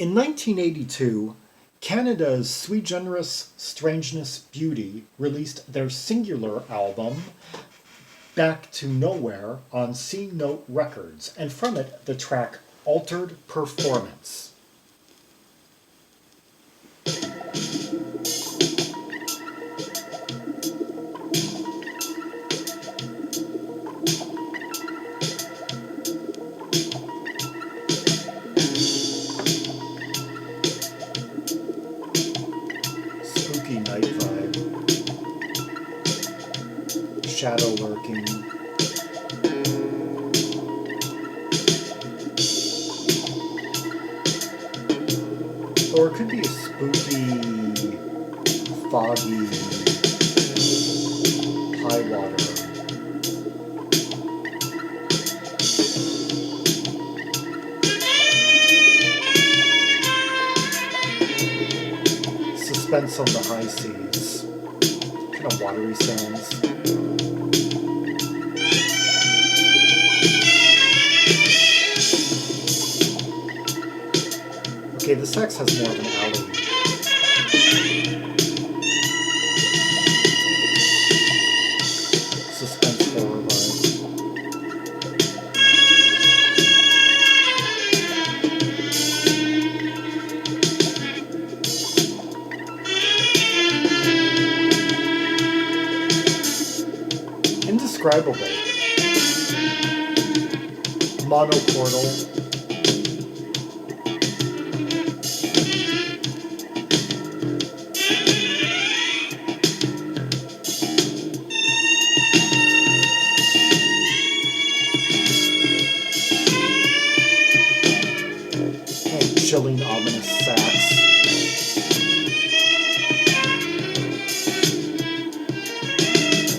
In 1982, Canada's sui generis Strangeness Beauty released their singular album, Back to Nowhere, on C Note Records, and from it the track Altered Performance. Spooky night vibe. Shadow lurking. Or it could be a spooky, foggy, high water. Suspense on the high seas. Kind of watery sounds. Okay, the sax has more of an alley. Suspense horror vibes. Indescribable. Monochordal. Chilling, ominous sax.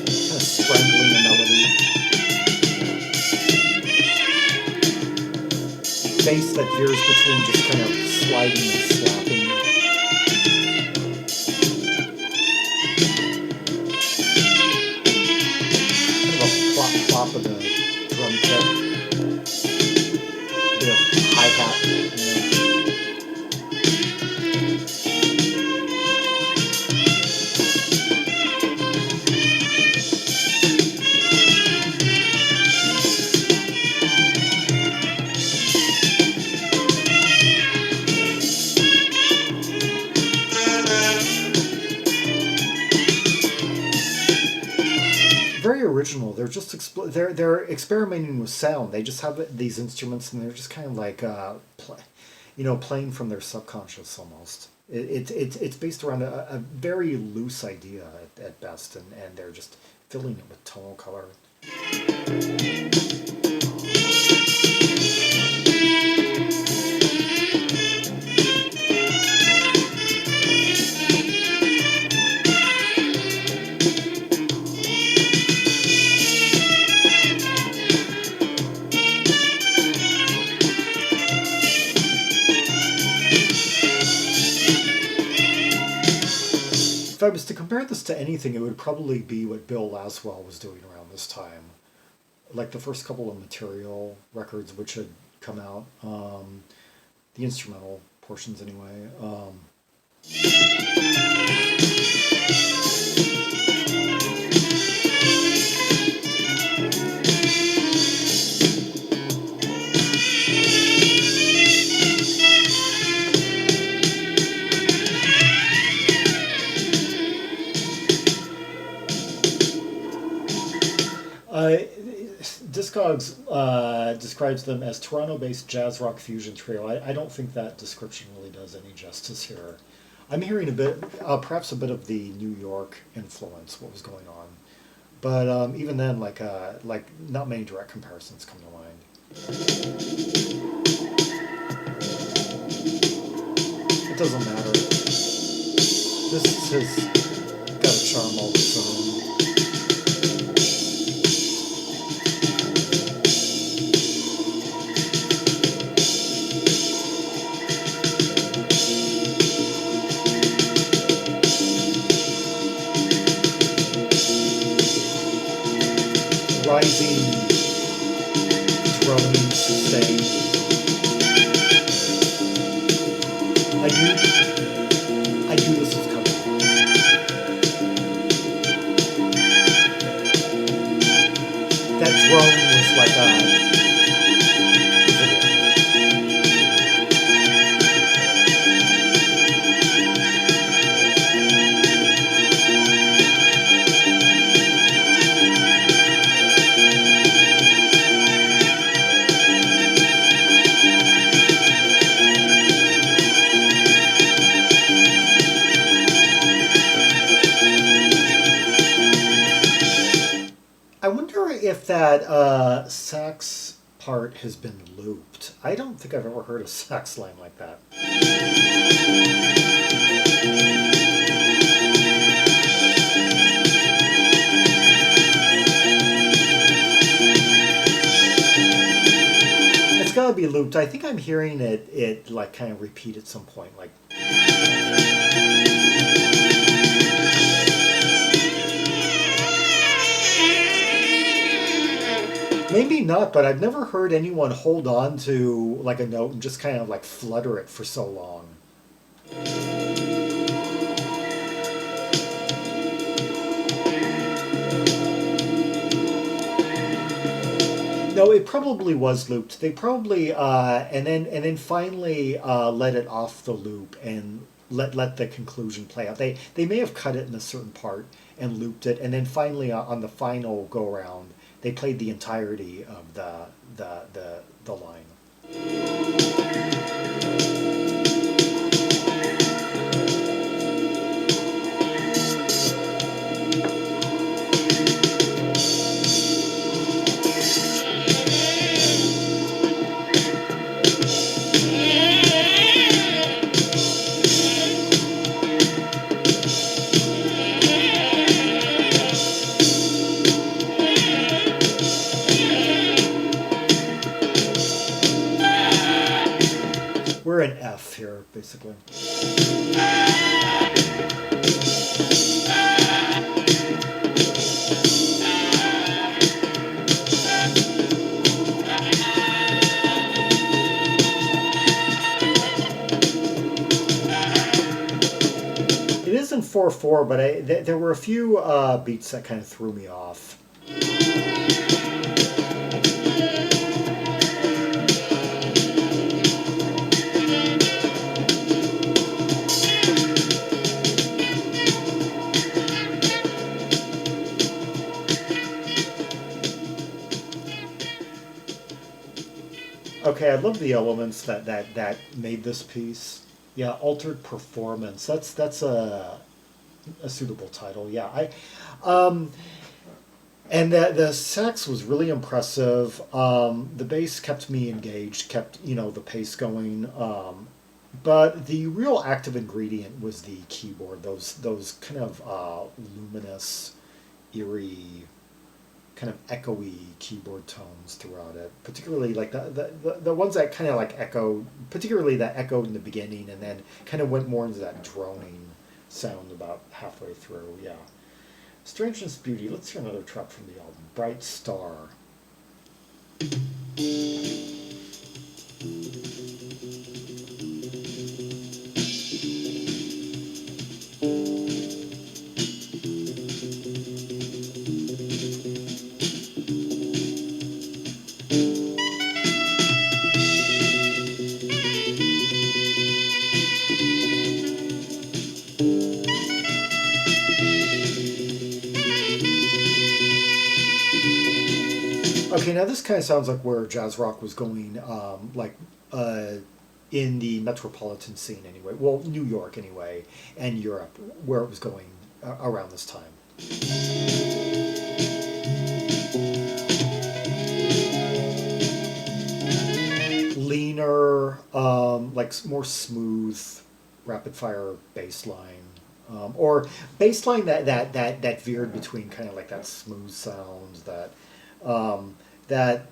Kind of strangling the melody. Bass that veers between just kind of sliding and slapping. Kind of a plop plop of the drum kit. Bit of hi-hat, you know. Very original. They're just they're experimenting with sound. They just have these instruments, and they're just kind of like playing from their subconscious almost. It's based around a very loose idea at best, and they're just filling it with tonal color. If I was to compare this to anything, it would probably be what Bill Laswell was doing around this time. Like the first couple of Material records which had come out, the instrumental portions anyway. Discogs describes them as Toronto-based jazz rock fusion trio. I don't think that description really does any justice here. I'm hearing a bit, perhaps a bit of the New York influence, what was going on. But even then, like not many direct comparisons come to mind. It doesn't matter. This has got a charm all its own. Rising, droning, sustained. I knew this was coming. That drone was like a. I wonder if that sax part has been looped. I don't think I've ever heard a sax line like that. It's gotta be looped. I think I'm hearing it like kind of repeat at some point, like. Maybe not, but I've never heard anyone hold on to like a note and just kind of like flutter it for so long. No, it probably was looped. They probably and then finally let it off the loop and let the conclusion play out. They may have cut it in a certain part and looped it, and then finally on the final go around, they played the entirety of the line. We're in F here, basically. It is in 4/4, but there were a few beats that kind of threw me off. Okay, I love the elements that made this piece. Yeah, altered performance. That's a suitable title. Yeah, and the sax was really impressive. The bass kept me engaged, kept the pace going. But the real active ingredient was the keyboard. Those kind of luminous, eerie, kind of echoey keyboard tones throughout it, particularly like the ones that kind of like echoed, particularly that echoed in the beginning and then kind of went more into that droning sound about halfway through. Yeah. Strangeness Beauty. Let's hear another track from the album. Bright Star. Okay, now this kind of sounds like where jazz rock was going, in the metropolitan scene anyway. Well, New York anyway, and Europe, where it was going around this time. Leaner, like more smooth, rapid fire bass line. Or bass line that veered between kind of like that smooth sound that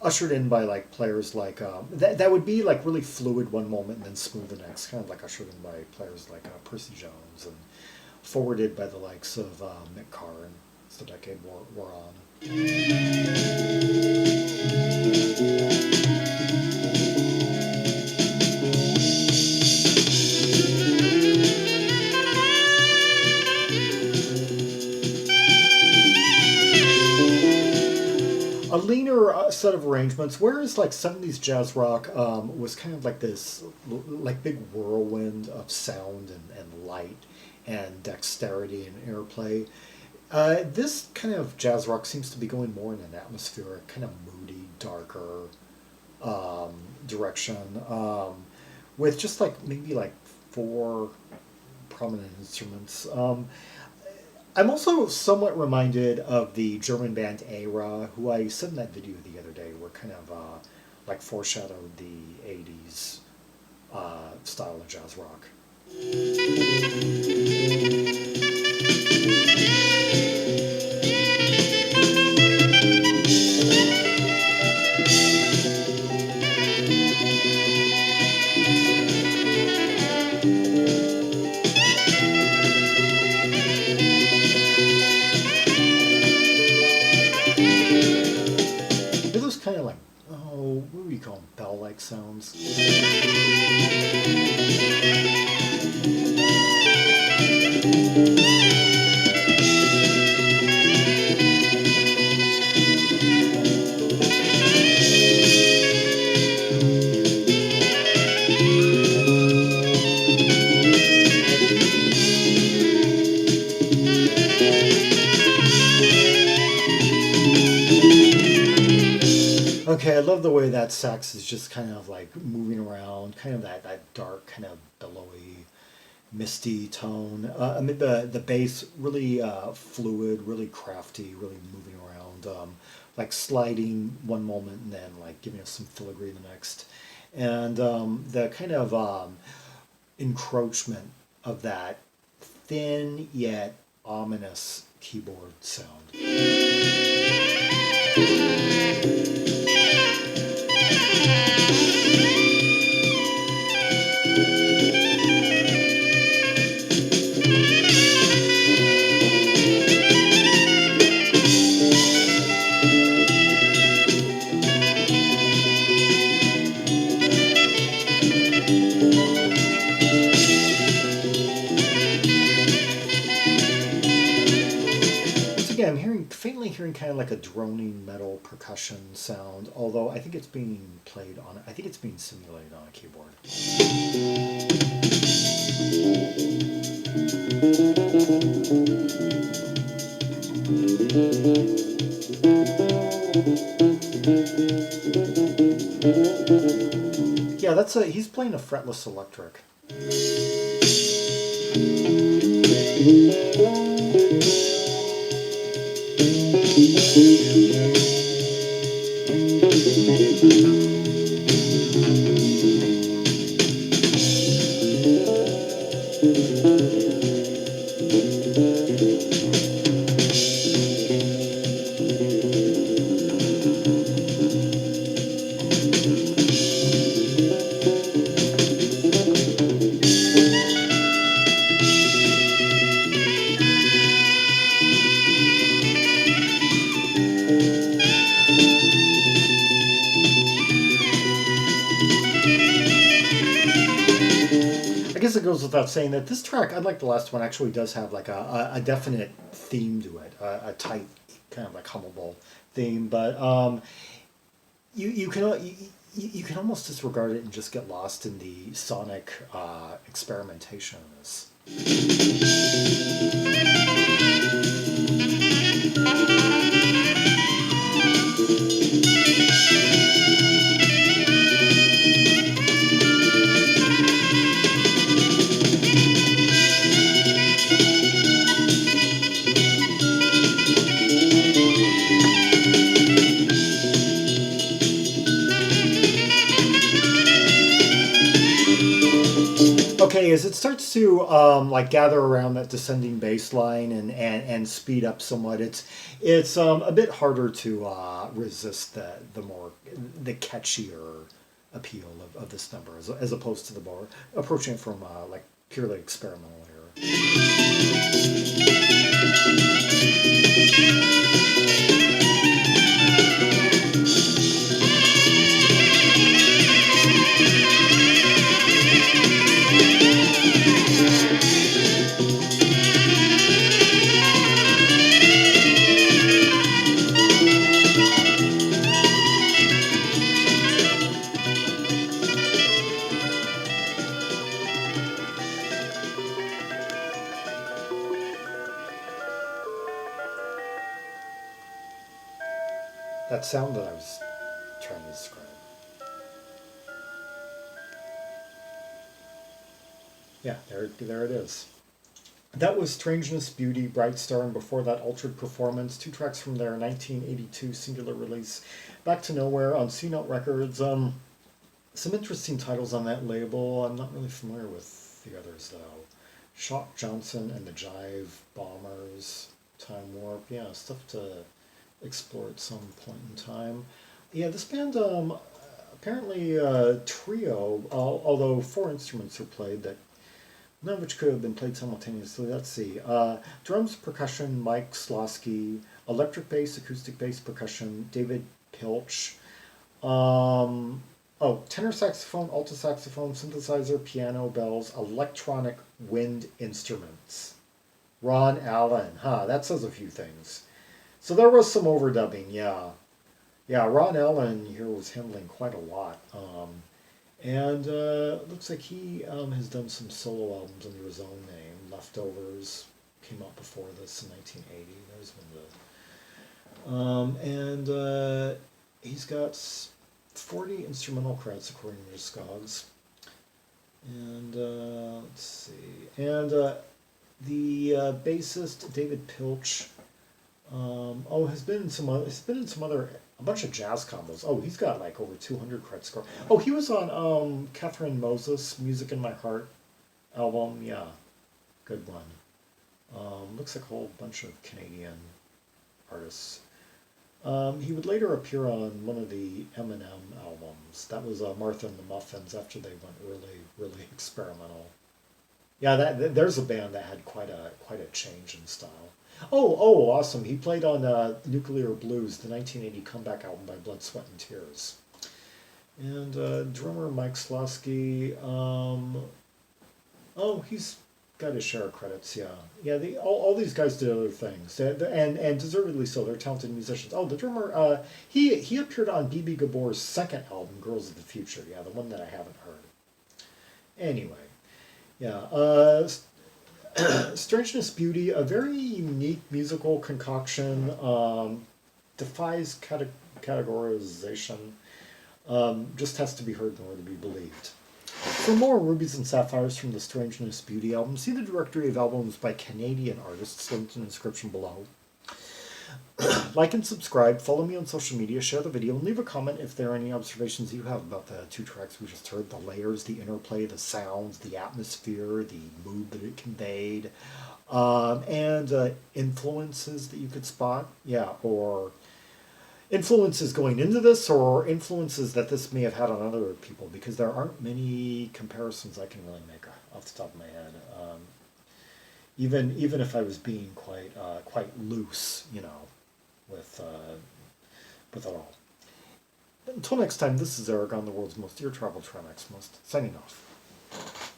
ushered in by like players like that would be like really fluid one moment and then smooth the next, kind of like ushered in by players like Percy Jones and forwarded by the likes of Mick Karn as the decade wore on. set of arrangements. Whereas like 70s jazz rock was kind of like this like big whirlwind of sound and light and dexterity and airplay. This kind of jazz rock seems to be going more in an atmospheric, kind of moody, darker direction, with just like maybe like four prominent instruments. I'm also somewhat reminded of the German band Era, who I said in that video the other day were kind of like foreshadowed the 80s style of jazz rock. Those kind of like, oh, what would you call them? Bell-like sounds. Okay, I love the way that sax is just kind of like moving around, kind of that dark, kind of billowy, misty tone. I mean, the bass really fluid, really crafty, really moving around, like sliding one moment and then like giving us some filigree the next. And the kind of encroachment of that thin yet ominous keyboard sound. I'm faintly hearing kind of like a droning metal percussion sound, although I think it's being played on, I think it's being simulated on a keyboard. Yeah, he's playing a fretless electric. It goes without saying that this track, unlike the last one, actually does have like a definite theme to it, a tight kind of like hummable theme. But you can almost disregard it and just get lost in the sonic experimentation of this. Okay, as it starts to like gather around that descending bass line and speed up somewhat, it's a bit harder to resist the catchier appeal of this number as opposed to the more approaching it from like purely experimental era. that sound that I was trying to describe. Yeah, there it is. That was Strangeness Beauty, Bright Star, and before that, Altered Performance. 2 tracks from their 1982 singular release, Back to Nowhere on C-Note Records. Some interesting titles on that label. I'm not really familiar with the others, though. Shock Johnson and the Jive Bombers, Time Warp. Yeah, stuff to explore at some point in time. Yeah, this band, apparently a trio, although 4 instruments are played, that none of which could have been played simultaneously. Let's see. Drums, percussion, Mike Sloski. Electric bass, acoustic bass, percussion, David Piltch. Tenor saxophone, alto saxophone, synthesizer, piano, bells, electronic wind instruments. Ron Allen. That says a few things. So there was some overdubbing, yeah. Yeah, Ron Allen here was handling quite a lot. And looks like he has done some solo albums under his own name. Leftovers came out before this in 1980. There's one of the. He's got 40 instrumental credits according to Scogs. And let's see. And the bassist David Piltch. Has been in some other. A bunch of jazz combos. He's got like over 200 credit score. He was on Catherine Moses' Music in My Heart album. Yeah, good one. Looks like a whole bunch of Canadian artists. He would later appear on one of the Eminem albums. That was Martha and the Muffins after they went really experimental. Yeah, there's a band that had quite a change in style. Awesome. He played on Nuclear Blues, the 1980 comeback album by Blood, Sweat, and Tears. And drummer Mike Sloski. He's got his share of credits, yeah. Yeah, all these guys did other things. And deservedly so. They're talented musicians. The drummer, he appeared on B.B. Gabor's second album, Girls of the Future. Yeah, the one that I haven't heard. Anyway, yeah. Strangeness Beauty, a very unique musical concoction, defies categorization, just has to be heard in order to be believed. For more Rubies and Sapphires from the Strangeness Beauty album, see the directory of albums by Canadian artists linked in the description below. Like and subscribe, follow me on social media, share the video, and leave a comment if there are any observations you have about the 2 tracks we just heard, the layers, the interplay, the sounds, the atmosphere, the mood that it conveyed, and influences that you could spot, or influences going into this, or influences that this may have had on other people, because there aren't many comparisons I can really make off the top of my head. Even if I was being quite loose, with it all. Until next time, this is Zaragon, the world's most ear travel maximalist, signing off.